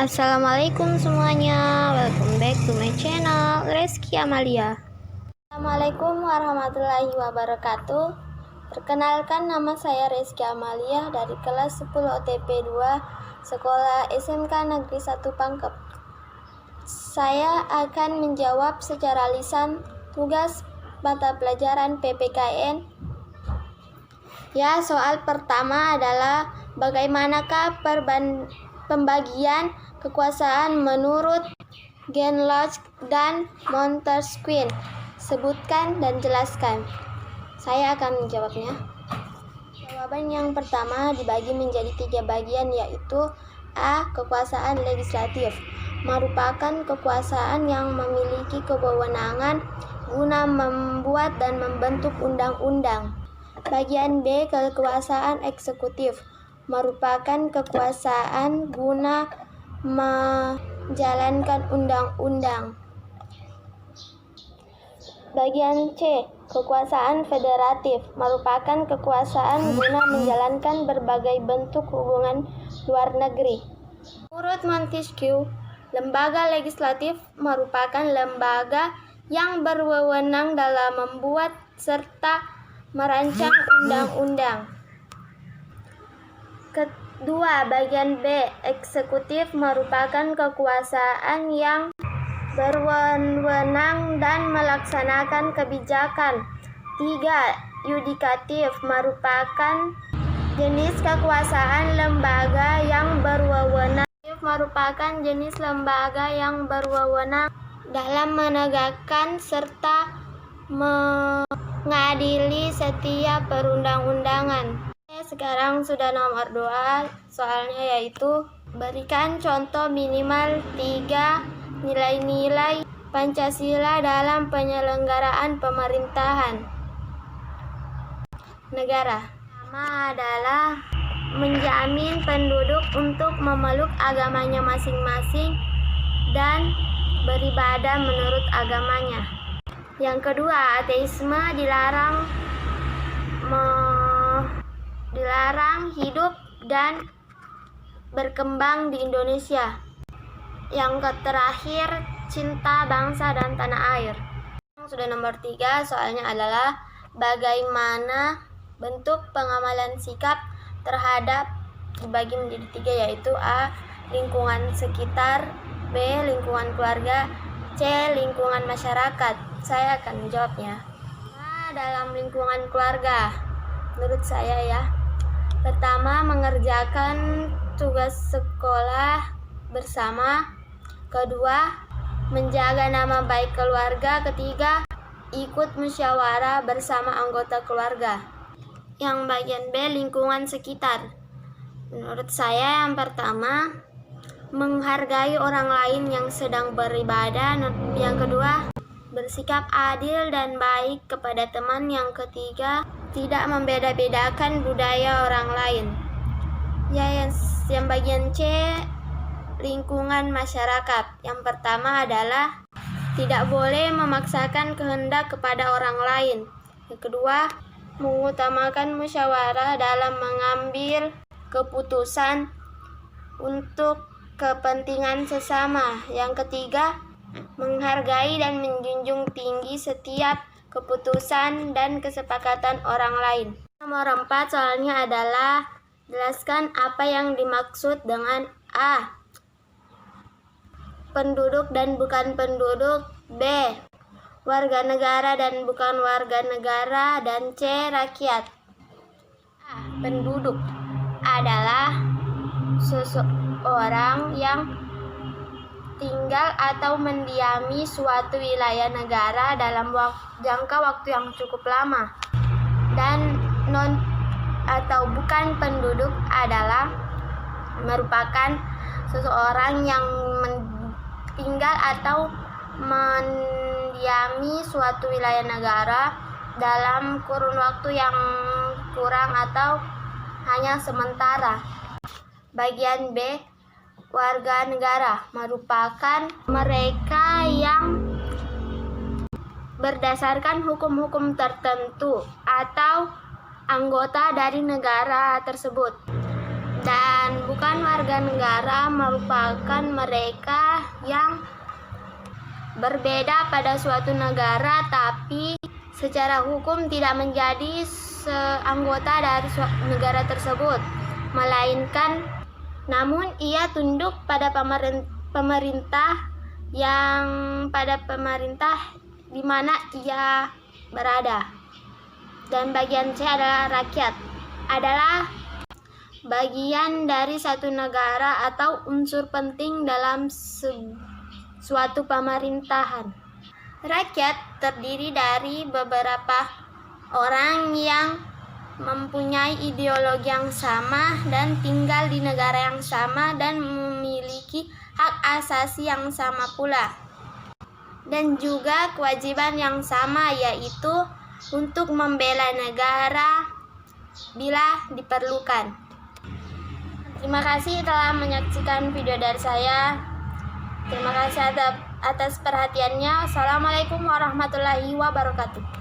Assalamualaikum semuanya, welcome back to my channel Reski Amalia. Assalamualaikum warahmatullahi wabarakatuh. Perkenalkan, nama saya Reski Amalia dari kelas 10 OTP 2 Sekolah SMK Negeri 1 Pangkep. Saya akan menjawab secara lisan tugas mata pelajaran PPKN. Ya, soal pertama adalah bagaimanakah pembagian kekuasaan menurut Gen Locke dan Montesquieu? Sebutkan dan jelaskan. Saya akan menjawabnya. Jawaban yang pertama dibagi menjadi 3 bagian, yaitu A. Kekuasaan legislatif, merupakan kekuasaan yang memiliki kewenangan guna membuat dan membentuk undang-undang. Bagian B. Kekuasaan eksekutif, merupakan kekuasaan guna menjalankan undang-undang. Bagian C. Kekuasaan federatif, merupakan kekuasaan guna menjalankan berbagai bentuk hubungan luar negeri. Menurut Montesquieu, lembaga legislatif merupakan lembaga yang berwenang dalam membuat serta merancang undang-undang. Kedua, bagian B, eksekutif, merupakan kekuasaan yang berwenang dan melaksanakan kebijakan. 3. Yudikatif, merupakan jenis kekuasaan lembaga yang berwenang. Merupakan jenis lembaga yang berwenang dalam menegakkan serta mengadili setiap perundang-undangan. Sekarang sudah nomor 2 soalnya, yaitu berikan contoh minimal 3 nilai-nilai Pancasila dalam penyelenggaraan pemerintahan negara. Pertama adalah menjamin penduduk untuk memeluk agamanya masing-masing dan beribadah menurut agamanya. Yang kedua, ateisme dilarang hidup dan berkembang di Indonesia. Yang terakhir, cinta bangsa dan tanah air. Sudah nomor 3 soalnya adalah bagaimana bentuk pengamalan sikap terhadap dibagi menjadi 3, yaitu A. Lingkungan sekitar, B. Lingkungan keluarga, C. Lingkungan masyarakat. Saya akan menjawabnya. Dalam lingkungan keluarga, menurut saya ya, pertama, mengerjakan tugas sekolah bersama. Kedua, menjaga nama baik keluarga. Ketiga, ikut musyawarah bersama anggota keluarga. Yang bagian B, lingkungan sekitar. Menurut saya yang pertama, menghargai orang lain yang sedang beribadah. Yang kedua, bersikap adil dan baik kepada teman. Yang ketiga, tidak membeda-bedakan budaya orang lain. Yang bagian C, lingkungan masyarakat. Yang pertama adalah tidak boleh memaksakan kehendak kepada orang lain. Yang kedua, mengutamakan musyawarah dalam mengambil keputusan untuk kepentingan sesama. Yang ketiga, menghargai dan menjunjung tinggi setiap keputusan dan kesepakatan orang lain. Nomor 4 soalnya adalah jelaskan apa yang dimaksud dengan A. Penduduk dan bukan penduduk, B. Warga negara dan bukan warga negara, dan C. Rakyat. A. Penduduk adalah seseorang yang tinggal atau mendiami suatu wilayah negara dalam jangka waktu yang cukup lama. Dan non atau bukan penduduk adalah merupakan seseorang yang tinggal atau mendiami suatu wilayah negara dalam kurun waktu yang kurang atau hanya sementara. Bagian B, warga negara, merupakan mereka yang berdasarkan hukum-hukum tertentu atau anggota dari negara tersebut. Dan bukan warga warga negara merupakan mereka yang berbeda pada suatu negara, tapi secara hukum tidak menjadi anggota dari negara tersebut, melainkan namun ia tunduk pada pemerintah di mana ia berada. Dan bagian C adalah rakyat, adalah bagian dari satu negara atau unsur penting dalam suatu pemerintahan. Rakyat terdiri dari beberapa orang yang mempunyai ideologi yang sama dan tinggal di negara yang sama dan memiliki hak asasi yang sama pula. Dan juga kewajiban yang sama, yaitu untuk membela negara bila diperlukan. Terima kasih telah menyaksikan video dari saya. Terima kasih atas perhatiannya. Assalamualaikum warahmatullahi wabarakatuh.